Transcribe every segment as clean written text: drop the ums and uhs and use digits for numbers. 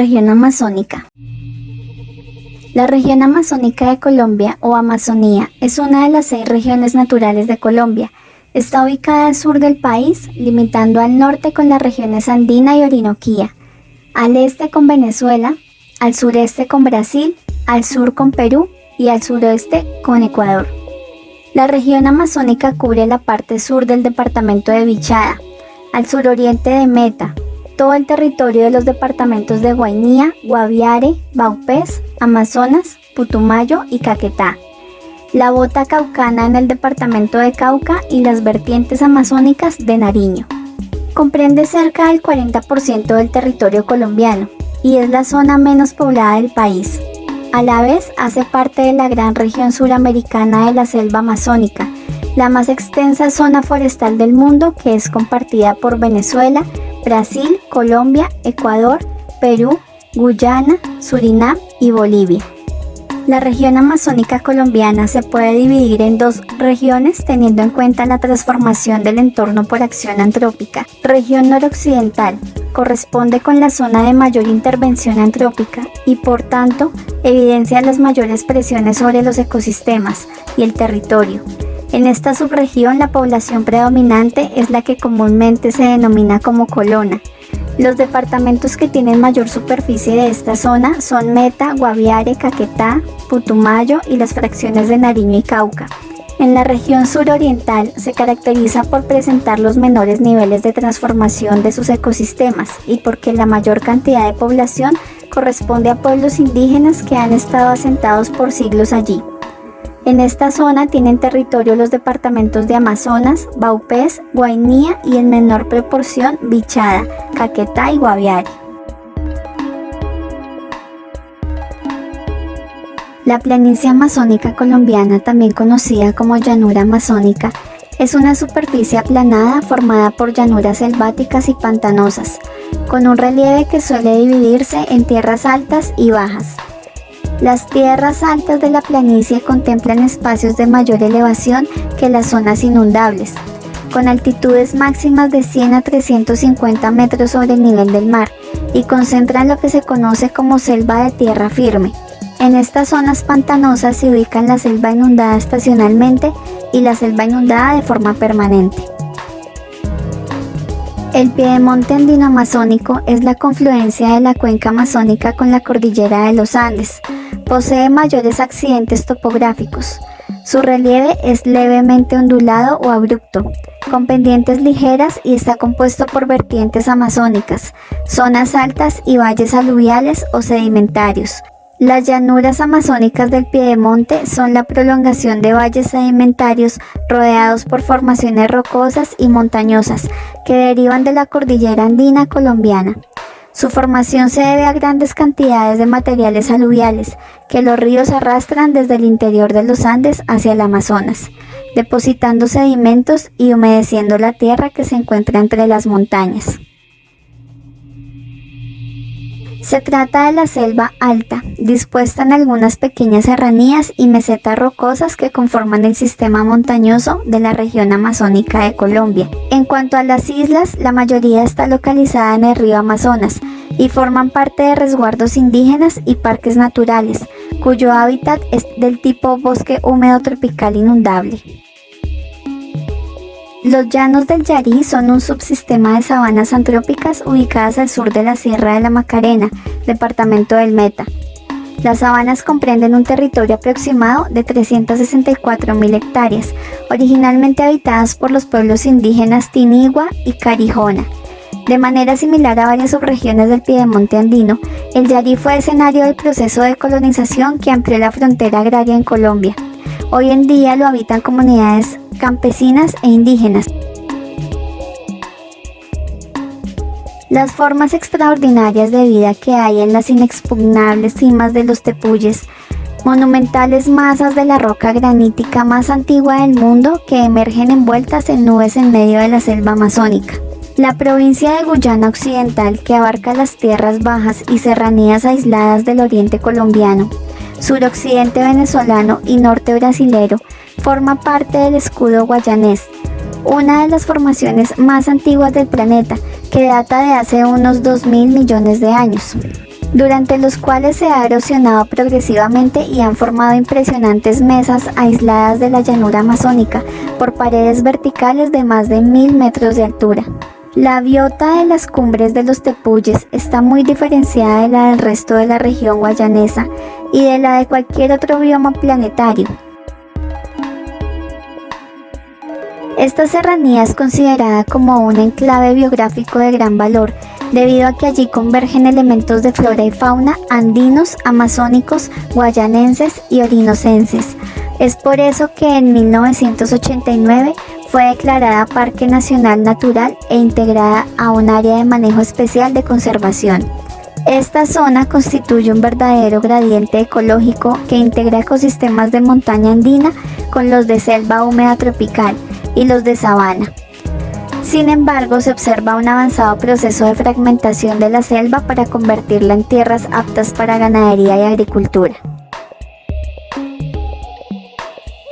región amazónica. La región amazónica de Colombia o Amazonía es una de las 6 regiones naturales de Colombia. Está ubicada al sur del país, limitando al norte con las regiones Andina y Orinoquía, al este con Venezuela, al sureste con Brasil, al sur con Perú y al suroeste con Ecuador. La región amazónica cubre la parte sur del departamento de Vichada, al suroriente de Meta, todo el territorio de los departamentos de Guainía, Guaviare, Vaupés, Amazonas, Putumayo y Caquetá, la bota caucana en el departamento de Cauca y las vertientes amazónicas de Nariño. Comprende cerca del 40% del territorio colombiano y es la zona menos poblada del país. A la vez hace parte de la gran región suramericana de la selva amazónica, la más extensa zona forestal del mundo que es compartida por Venezuela, Brasil, Colombia, Ecuador, Perú, Guyana, Surinam y Bolivia. La región amazónica colombiana se puede dividir en 2 regiones teniendo en cuenta la transformación del entorno por acción antrópica. Región noroccidental corresponde con la zona de mayor intervención antrópica y por tanto evidencia las mayores presiones sobre los ecosistemas y el territorio. En esta subregión la población predominante es la que comúnmente se denomina como colona. Los departamentos que tienen mayor superficie de esta zona son Meta, Guaviare, Caquetá, Putumayo y las fracciones de Nariño y Cauca. En la región suroriental se caracteriza por presentar los menores niveles de transformación de sus ecosistemas y porque la mayor cantidad de población corresponde a pueblos indígenas que han estado asentados por siglos allí. En esta zona tienen territorio los departamentos de Amazonas, Vaupés, Guainía y en menor proporción Vichada, Caquetá y Guaviare. La planicie amazónica colombiana, también conocida como llanura amazónica, es una superficie aplanada formada por llanuras selváticas y pantanosas, con un relieve que suele dividirse en tierras altas y bajas. Las tierras altas de la planicie contemplan espacios de mayor elevación que las zonas inundables, con altitudes máximas de 100 a 350 metros sobre el nivel del mar y concentran lo que se conoce como selva de tierra firme. En estas zonas pantanosas se ubican la selva inundada estacionalmente y la selva inundada de forma permanente. El piedemonte andino-amazónico es la confluencia de la cuenca amazónica con la cordillera de los Andes. Posee mayores accidentes topográficos. Su relieve es levemente ondulado o abrupto, con pendientes ligeras y está compuesto por vertientes amazónicas, zonas altas y valles aluviales o sedimentarios. Las llanuras amazónicas del piedemonte son la prolongación de valles sedimentarios rodeados por formaciones rocosas y montañosas que derivan de la cordillera andina colombiana. Su formación se debe a grandes cantidades de materiales aluviales que los ríos arrastran desde el interior de los Andes hacia el Amazonas, depositando sedimentos y humedeciendo la tierra que se encuentra entre las montañas. Se trata de la selva alta, dispuesta en algunas pequeñas serranías y mesetas rocosas que conforman el sistema montañoso de la región amazónica de Colombia. En cuanto a las islas, la mayoría está localizada en el río Amazonas y forman parte de resguardos indígenas y parques naturales, cuyo hábitat es del tipo bosque húmedo tropical inundable. Los llanos del Yarí son un subsistema de sabanas antrópicas ubicadas al sur de la Sierra de la Macarena, departamento del Meta. Las sabanas comprenden un territorio aproximado de 364.000 hectáreas, originalmente habitadas por los pueblos indígenas Tinigua y Carijona. De manera similar a varias subregiones del piedemonte andino, el Yarí fue escenario del proceso de colonización que amplió la frontera agraria en Colombia. Hoy en día lo habitan comunidades campesinas e indígenas. Las formas extraordinarias de vida que hay en las inexpugnables cimas de los tepuyes, monumentales masas de la roca granítica más antigua del mundo que emergen envueltas en nubes en medio de la selva amazónica. La provincia de Guyana Occidental, que abarca las tierras bajas y serranías aisladas del oriente colombiano, suroccidente venezolano y norte brasilero, forma parte del escudo guayanés, una de las formaciones más antiguas del planeta, que data de hace unos 2.000 millones de años. durante los cuales se ha erosionado progresivamente y han formado impresionantes mesas aisladas de la llanura amazónica por paredes verticales de más de 1000 metros de altura. La biota de las cumbres de los tepuyes está muy diferenciada de la del resto de la región guayanesa y de la de cualquier otro bioma planetario. Esta serranía es considerada como un enclave biográfico de gran valor, debido a que allí convergen elementos de flora y fauna andinos, amazónicos, guayanenses y orinocenses. Es por eso que en 1989 fue declarada Parque Nacional Natural e integrada a un área de manejo especial de conservación. Esta zona constituye un verdadero gradiente ecológico que integra ecosistemas de montaña andina con los de selva húmeda tropical y los de sabana. Sin embargo, se observa un avanzado proceso de fragmentación de la selva para convertirla en tierras aptas para ganadería y agricultura.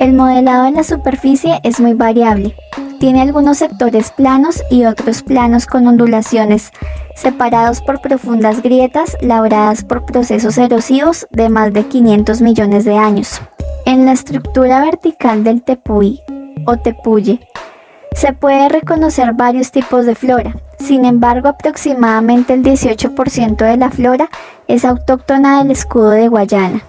El modelado de la superficie es muy variable. Tiene algunos sectores planos y otros planos con ondulaciones, separados por profundas grietas labradas por procesos erosivos de más de 500 millones de años. En la estructura vertical del tepuy o tepuye, se puede reconocer varios tipos de flora. Sin embargo, aproximadamente el 18% de la flora es autóctona del escudo de Guayana.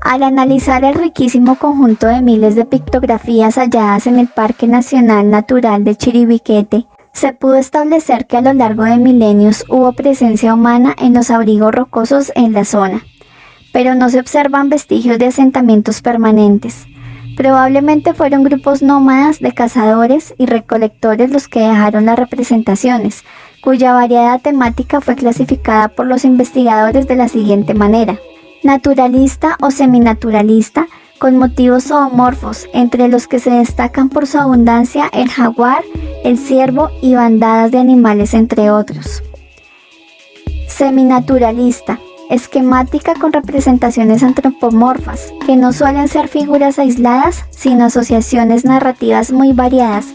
Al analizar el riquísimo conjunto de miles de pictografías halladas en el Parque Nacional Natural de Chiribiquete, se pudo establecer que a lo largo de milenios hubo presencia humana en los abrigos rocosos en la zona, pero no se observan vestigios de asentamientos permanentes. Probablemente fueron grupos nómadas de cazadores y recolectores los que dejaron las representaciones, cuya variedad temática fue clasificada por los investigadores de la siguiente manera: naturalista o seminaturalista, con motivos zoomorfos, entre los que se destacan por su abundancia el jaguar, el ciervo y bandadas de animales, entre otros. Seminaturalista, esquemática con representaciones antropomorfas, que no suelen ser figuras aisladas, sino asociaciones narrativas muy variadas,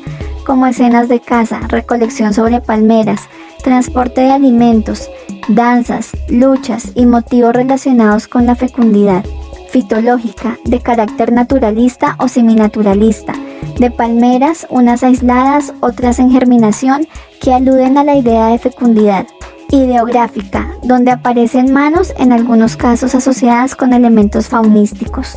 como escenas de caza, recolección sobre palmeras, transporte de alimentos, danzas, luchas y motivos relacionados con la fecundidad. Fitológica, de carácter naturalista o seminaturalista, de palmeras, unas aisladas, otras en germinación, que aluden a la idea de fecundidad. Ideográfica, donde aparecen manos, en algunos casos asociadas con elementos faunísticos.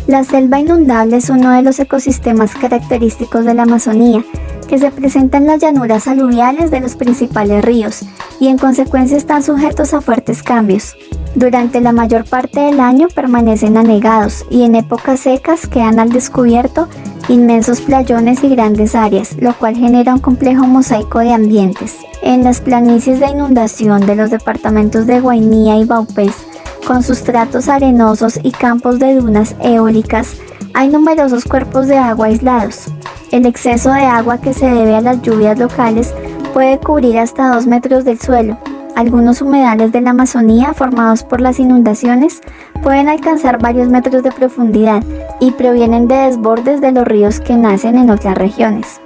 La selva inundable es uno de los ecosistemas característicos de la Amazonía, que se presenta en las llanuras aluviales de los principales ríos y en consecuencia están sujetos a fuertes cambios. Durante la mayor parte del año permanecen anegados y en épocas secas quedan al descubierto inmensos playones y grandes áreas, lo cual genera un complejo mosaico de ambientes. En las planicies de inundación de los departamentos de Guainía y Vaupés, con sustratos arenosos y campos de dunas eólicas, hay numerosos cuerpos de agua aislados. El exceso de agua que se debe a las lluvias locales puede cubrir hasta 2 metros del suelo. Algunos humedales de la Amazonía formados por las inundaciones pueden alcanzar varios metros de profundidad y provienen de desbordes de los ríos que nacen en otras regiones.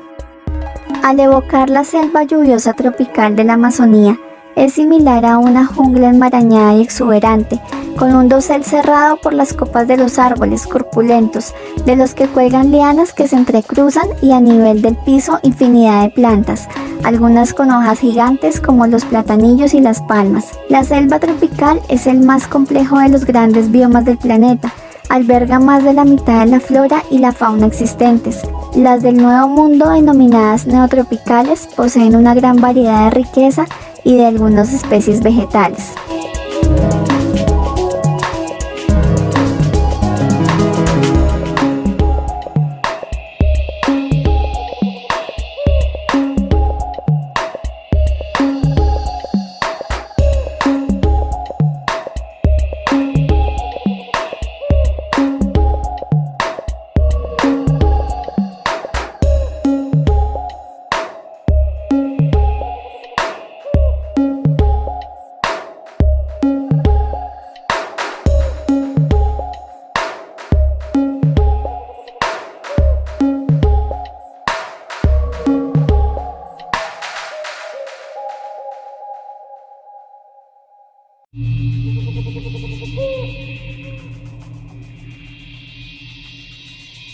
Al evocar la selva lluviosa tropical de la Amazonía, es similar a una jungla enmarañada y exuberante, con un dosel cerrado por las copas de los árboles corpulentos, de los que cuelgan lianas que se entrecruzan, y a nivel del piso infinidad de plantas, algunas con hojas gigantes como los platanillos y las palmas. La selva tropical es el más complejo de los grandes biomas del planeta. Alberga más de la mitad de la flora y la fauna existentes. Las del Nuevo Mundo, denominadas neotropicales, poseen una gran variedad de riqueza y de algunas especies vegetales.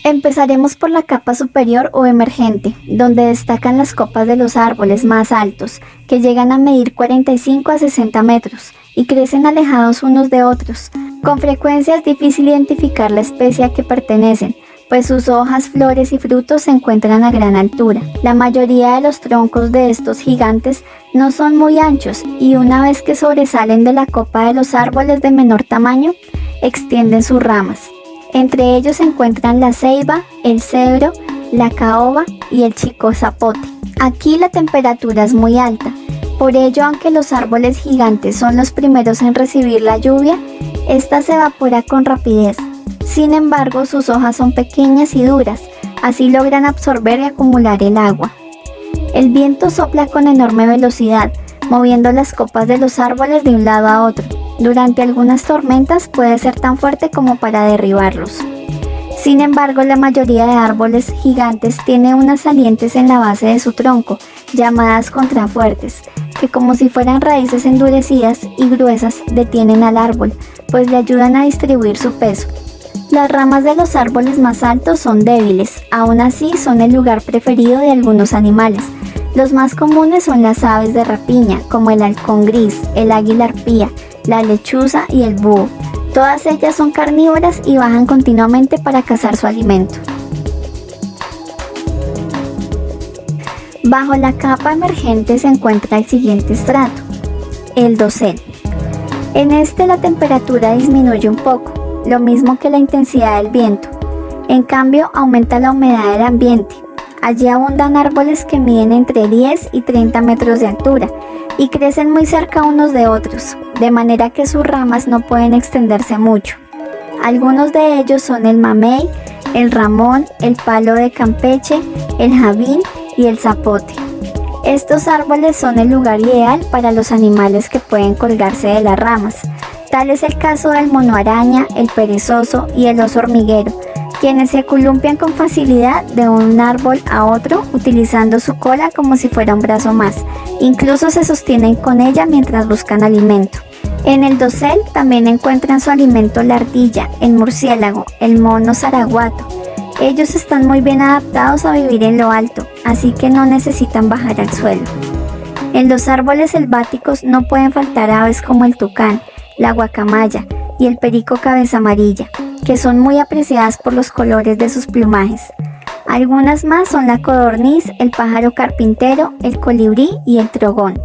Empezaremos por la capa superior o emergente, donde destacan las copas de los árboles más altos, que llegan a medir 45 a 60 metros y crecen alejados unos de otros. Con frecuencia es difícil identificar la especie a que pertenecen, pues sus hojas, flores y frutos se encuentran a gran altura. La mayoría de los troncos de estos gigantes no son muy anchos y una vez que sobresalen de la copa de los árboles de menor tamaño, extienden sus ramas. Entre ellos se encuentran la ceiba, el cedro, la caoba y el chico zapote. Aquí la temperatura es muy alta, por ello aunque los árboles gigantes son los primeros en recibir la lluvia, esta se evapora con rapidez. Sin embargo, sus hojas son pequeñas y duras, así logran absorber y acumular el agua. El viento sopla con enorme velocidad, moviendo las copas de los árboles de un lado a otro. Durante algunas tormentas puede ser tan fuerte como para derribarlos. Sin embargo, la mayoría de árboles gigantes tiene unas salientes en la base de su tronco, llamadas contrafuertes, que como si fueran raíces endurecidas y gruesas detienen al árbol, pues le ayudan a distribuir su peso. Las ramas de los árboles más altos son débiles, aún así son el lugar preferido de algunos animales. Los más comunes son las aves de rapiña, como el halcón gris, el águila arpía, la lechuza y el búho. Todas ellas son carnívoras y bajan continuamente para cazar su alimento. Bajo la capa emergente se encuentra el siguiente estrato, el dosel. En este la temperatura disminuye un poco, lo mismo que la intensidad del viento. En cambio, aumenta la humedad del ambiente. Allí abundan árboles que miden entre 10 y 30 metros de altura y crecen muy cerca unos de otros, de manera que sus ramas no pueden extenderse mucho. Algunos de ellos son el mamey, el ramón, el palo de Campeche, el javín y el zapote. Estos árboles son el lugar ideal para los animales que pueden colgarse de las ramas. Tal es el caso del mono araña, el perezoso y el oso hormiguero, quienes se columpian con facilidad de un árbol a otro utilizando su cola como si fuera un brazo más. Incluso se sostienen con ella mientras buscan alimento. En el dosel también encuentran su alimento la ardilla, el murciélago, el mono zaraguato. Ellos están muy bien adaptados a vivir en lo alto, así que no necesitan bajar al suelo. En los árboles selváticos no pueden faltar aves como el tucán, la guacamaya y el perico cabeza amarilla, que son muy apreciadas por los colores de sus plumajes. Algunas más son la codorniz, el pájaro carpintero, el colibrí y el trogón.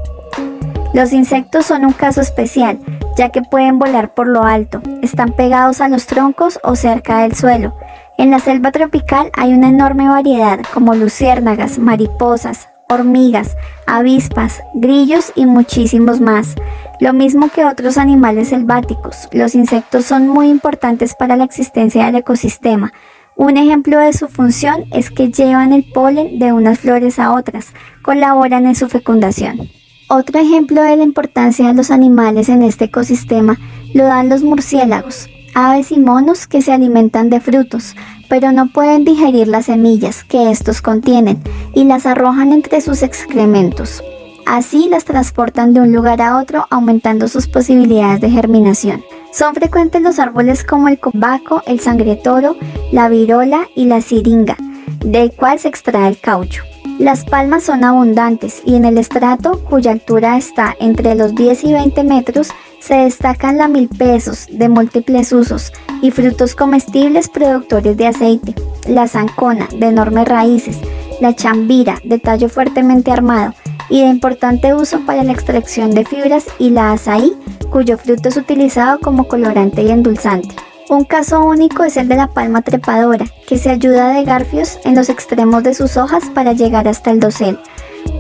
Los insectos son un caso especial, ya que pueden volar por lo alto, están pegados a los troncos o cerca del suelo. En la selva tropical hay una enorme variedad, como luciérnagas, mariposas, hormigas, avispas, grillos y muchísimos más. Lo mismo que otros animales selváticos, los insectos son muy importantes para la existencia del ecosistema. Un ejemplo de su función es que llevan el polen de unas flores a otras, colaboran en su fecundación. Otro ejemplo de la importancia de los animales en este ecosistema lo dan los murciélagos, aves y monos que se alimentan de frutos, pero no pueden digerir las semillas que estos contienen y las arrojan entre sus excrementos. Así las transportan de un lugar a otro, aumentando sus posibilidades de germinación. Son frecuentes los árboles como el cobaco, el sangretoro, la virola y la siringa, del cual se extrae el caucho. Las palmas son abundantes y en el estrato, cuya altura está entre los 10 y 20 metros, se destacan la milpesos de múltiples usos y frutos comestibles productores de aceite, la zancona de enormes raíces, la chambira de tallo fuertemente armado y de importante uso para la extracción de fibras, y la azaí, cuyo fruto es utilizado como colorante y endulzante. Un caso único es el de la palma trepadora, que se ayuda de garfios en los extremos de sus hojas para llegar hasta el dosel.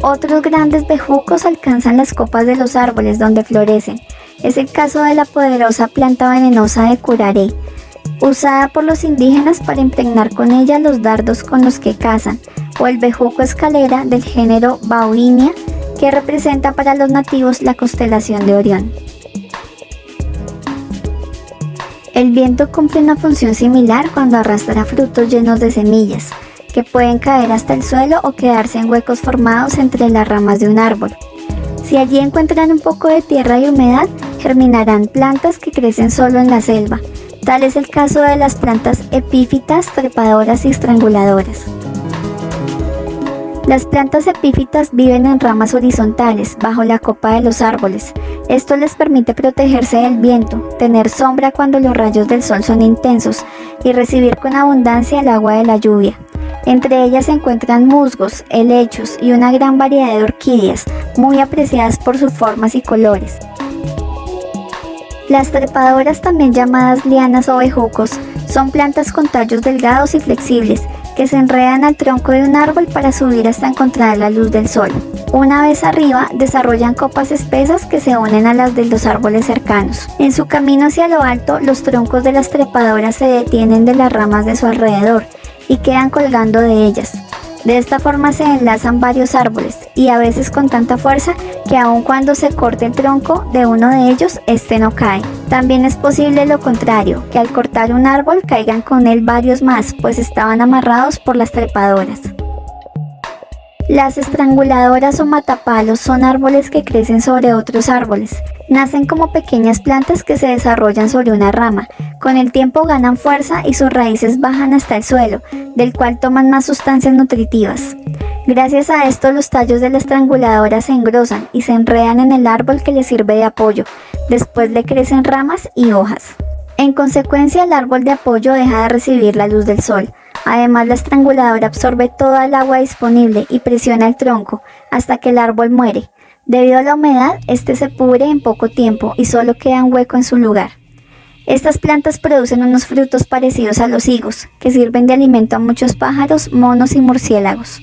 Otros grandes bejucos alcanzan las copas de los árboles donde florecen. Es el caso de la poderosa planta venenosa de curaré, usada por los indígenas para impregnar con ella los dardos con los que cazan, o el bejuco escalera del género Bauhinia, que representa para los nativos la constelación de Orión. El viento cumple una función similar cuando arrastra frutos llenos de semillas, que pueden caer hasta el suelo o quedarse en huecos formados entre las ramas de un árbol. Si allí encuentran un poco de tierra y humedad, germinarán plantas que crecen solo en la selva, Tal es el caso de las plantas epífitas, trepadoras y estranguladoras. Las plantas epífitas viven en ramas horizontales, bajo la copa de los árboles. Esto les permite protegerse del viento, tener sombra cuando los rayos del sol son intensos y recibir con abundancia el agua de la lluvia. Entre ellas se encuentran musgos, helechos y una gran variedad de orquídeas, muy apreciadas por sus formas y colores. Las trepadoras, también llamadas lianas o bejucos, son plantas con tallos delgados y flexibles, que se enredan al tronco de un árbol para subir hasta encontrar la luz del sol. Una vez arriba, desarrollan copas espesas que se unen a las de los árboles cercanos. En su camino hacia lo alto, los troncos de las trepadoras se detienen de las ramas de su alrededor y quedan colgando de ellas. De esta forma se enlazan varios árboles, y a veces con tanta fuerza que aun cuando se corte el tronco de uno de ellos, este no cae. También es posible lo contrario, que al cortar un árbol caigan con él varios más, pues estaban amarrados por las trepadoras. Las estranguladoras o matapalos son árboles que crecen sobre otros árboles. Nacen como pequeñas plantas que se desarrollan sobre una rama. Con el tiempo ganan fuerza y sus raíces bajan hasta el suelo, del cual toman más sustancias nutritivas. Gracias a esto, los tallos de la estranguladora se engrosan y se enredan en el árbol que les sirve de apoyo. Después le crecen ramas y hojas. En consecuencia, el árbol de apoyo deja de recibir la luz del sol. Además, la estranguladora absorbe toda el agua disponible y presiona el tronco hasta que el árbol muere. Debido a la humedad, este se pudre en poco tiempo y solo queda un hueco en su lugar. Estas plantas producen unos frutos parecidos a los higos, que sirven de alimento a muchos pájaros, monos y murciélagos.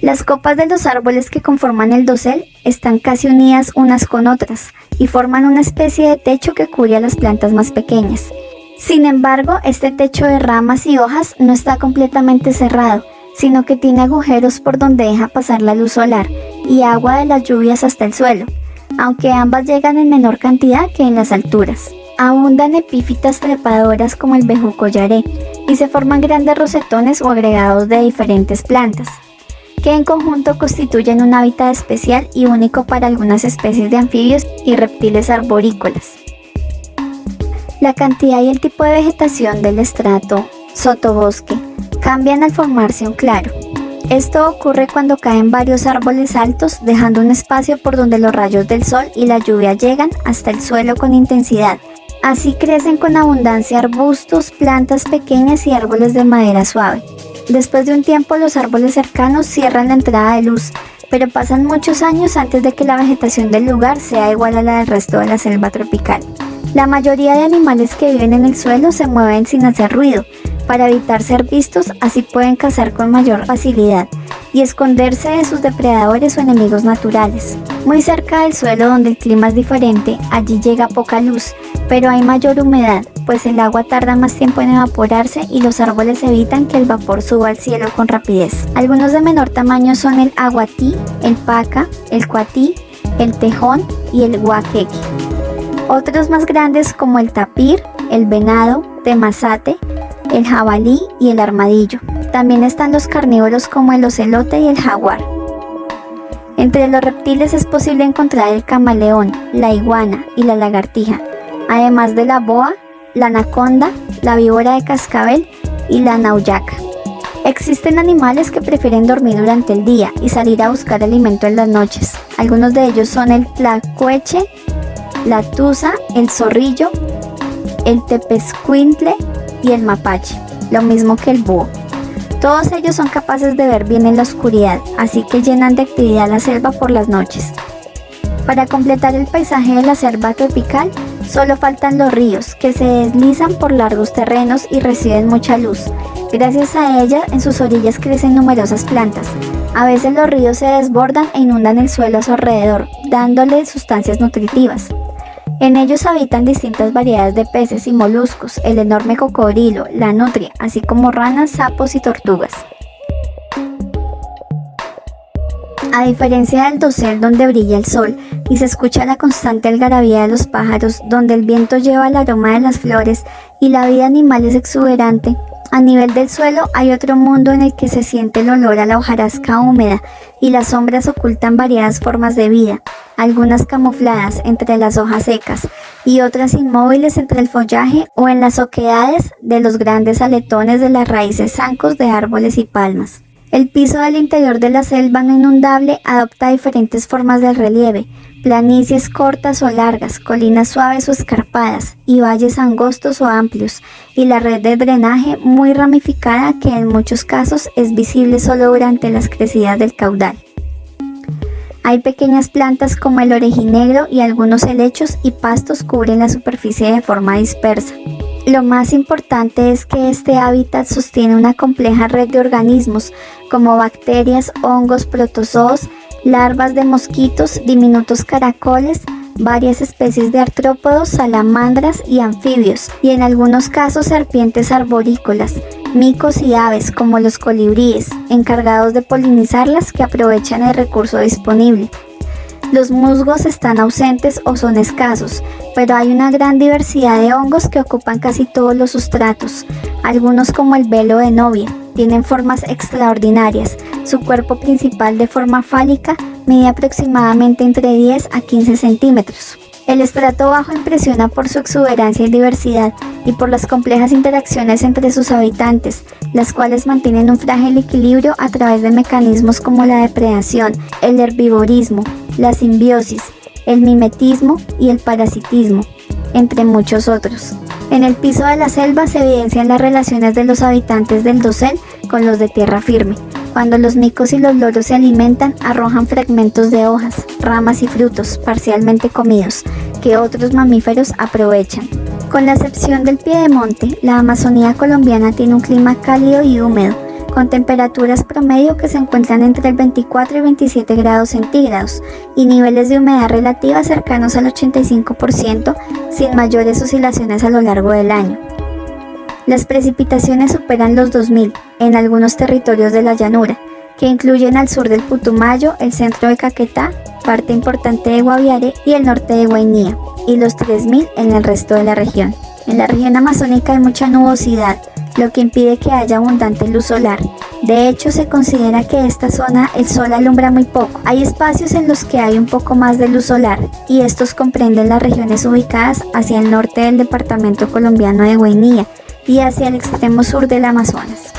Las copas de los árboles que conforman el dosel están casi unidas unas con otras y forman una especie de techo que cubre a las plantas más pequeñas. Sin embargo, este techo de ramas y hojas no está completamente cerrado, sino que tiene agujeros por donde deja pasar la luz solar y agua de las lluvias hasta el suelo, aunque ambas llegan en menor cantidad que en las alturas. Abundan epífitas trepadoras como el bejuco yaré y se forman grandes rosetones o agregados de diferentes plantas, que en conjunto constituyen un hábitat especial y único para algunas especies de anfibios y reptiles arborícolas. La cantidad y el tipo de vegetación del estrato sotobosque cambian al formarse un claro. Esto ocurre cuando caen varios árboles altos, dejando un espacio por donde los rayos del sol y la lluvia llegan hasta el suelo con intensidad. Así crecen con abundancia arbustos, plantas pequeñas y árboles de madera suave. Después de un tiempo, los árboles cercanos cierran la entrada de luz, pero pasan muchos años antes de que la vegetación del lugar sea igual a la del resto de la selva tropical. La mayoría de animales que viven en el suelo se mueven sin hacer ruido. Para evitar ser vistos, así pueden cazar con mayor facilidad y esconderse de sus depredadores o enemigos naturales. Muy cerca del suelo, donde el clima es diferente, allí llega poca luz, pero hay mayor humedad, pues el agua tarda más tiempo en evaporarse y los árboles evitan que el vapor suba al cielo con rapidez. Algunos de menor tamaño son el aguatí, el paca, el cuatí, el tejón y el huaqueque. Otros más grandes como el tapir, el venado, temazate, el jabalí y el armadillo. También están los carnívoros como el ocelote y el jaguar. Entre los reptiles es posible encontrar el camaleón, la iguana y la lagartija, además de la boa, la anaconda, la víbora de cascabel y la nauyaca. Existen animales que prefieren dormir durante el día y salir a buscar alimento en las noches. Algunos de ellos son el tlacueche, la tusa, el zorrillo, el tepezcuintle y el mapache, lo mismo que el búho. Todos ellos son capaces de ver bien en la oscuridad, así que llenan de actividad la selva por las noches. Para completar el paisaje de la selva tropical, solo faltan los ríos, que se deslizan por largos terrenos y reciben mucha luz. Gracias a ella, en sus orillas crecen numerosas plantas. A veces los ríos se desbordan e inundan el suelo a su alrededor, dándole sustancias nutritivas. En ellos habitan distintas variedades de peces y moluscos, el enorme cocodrilo, la nutria, así como ranas, sapos y tortugas. A diferencia del dosel, donde brilla el sol y se escucha la constante algarabía de los pájaros, donde el viento lleva el aroma de las flores y la vida animal es exuberante, a nivel del suelo hay otro mundo en el que se siente el olor a la hojarasca húmeda y las sombras ocultan variadas formas de vida. algunas camufladas entre las hojas secas y otras inmóviles entre el follaje o en las oquedades de los grandes aletones de las raíces zancos de árboles y palmas. El piso del interior de la selva no inundable adopta diferentes formas de relieve, planicies cortas o largas, colinas suaves o escarpadas, y valles angostos o amplios, y la red de drenaje muy ramificada que en muchos casos es visible solo durante las crecidas del caudal. Hay pequeñas plantas como el orejinegro y algunos helechos y pastos cubren la superficie de forma dispersa. Lo más importante es que este hábitat sostiene una compleja red de organismos como bacterias, hongos, protozoos, larvas de mosquitos, diminutos caracoles, varias especies de artrópodos, salamandras y anfibios, y en algunos casos serpientes arborícolas, micos y aves como los colibríes, encargados de polinizarlas que aprovechan el recurso disponible. Los musgos están ausentes o son escasos, pero hay una gran diversidad de hongos que ocupan casi todos los sustratos. Algunos, como el velo de novia, tienen formas extraordinarias. Su cuerpo principal, de forma fálica, mide aproximadamente entre 10 a 15 centímetros. El estrato bajo impresiona por su exuberancia y diversidad y por las complejas interacciones entre sus habitantes, las cuales mantienen un frágil equilibrio a través de mecanismos como la depredación, el herbivorismo, la simbiosis, el mimetismo y el parasitismo, entre muchos otros. En el piso de la selva se evidencian las relaciones de los habitantes del dosel con los de tierra firme. Cuando los micos y los loros se alimentan, arrojan fragmentos de hojas, ramas y frutos parcialmente comidos, que otros mamíferos aprovechan. Con la excepción del piedemonte, la Amazonía colombiana tiene un clima cálido y húmedo, con temperaturas promedio que se encuentran entre el 24 y 27 grados centígrados y niveles de humedad relativa cercanos al 85%, sin mayores oscilaciones a lo largo del año. Las precipitaciones superan los 2000 en algunos territorios de la llanura, que incluyen al sur del Putumayo, el centro de Caquetá, parte importante de Guaviare y el norte de Guainía, y los 3000 en el resto de la región. En la región amazónica hay mucha nubosidad, lo que impide que haya abundante luz solar. De hecho, se considera que esta zona el sol alumbra muy poco. Hay espacios en los que hay un poco más de luz solar, y estos comprenden las regiones ubicadas hacia el norte del departamento colombiano de Guainía y hacia el extremo sur del Amazonas.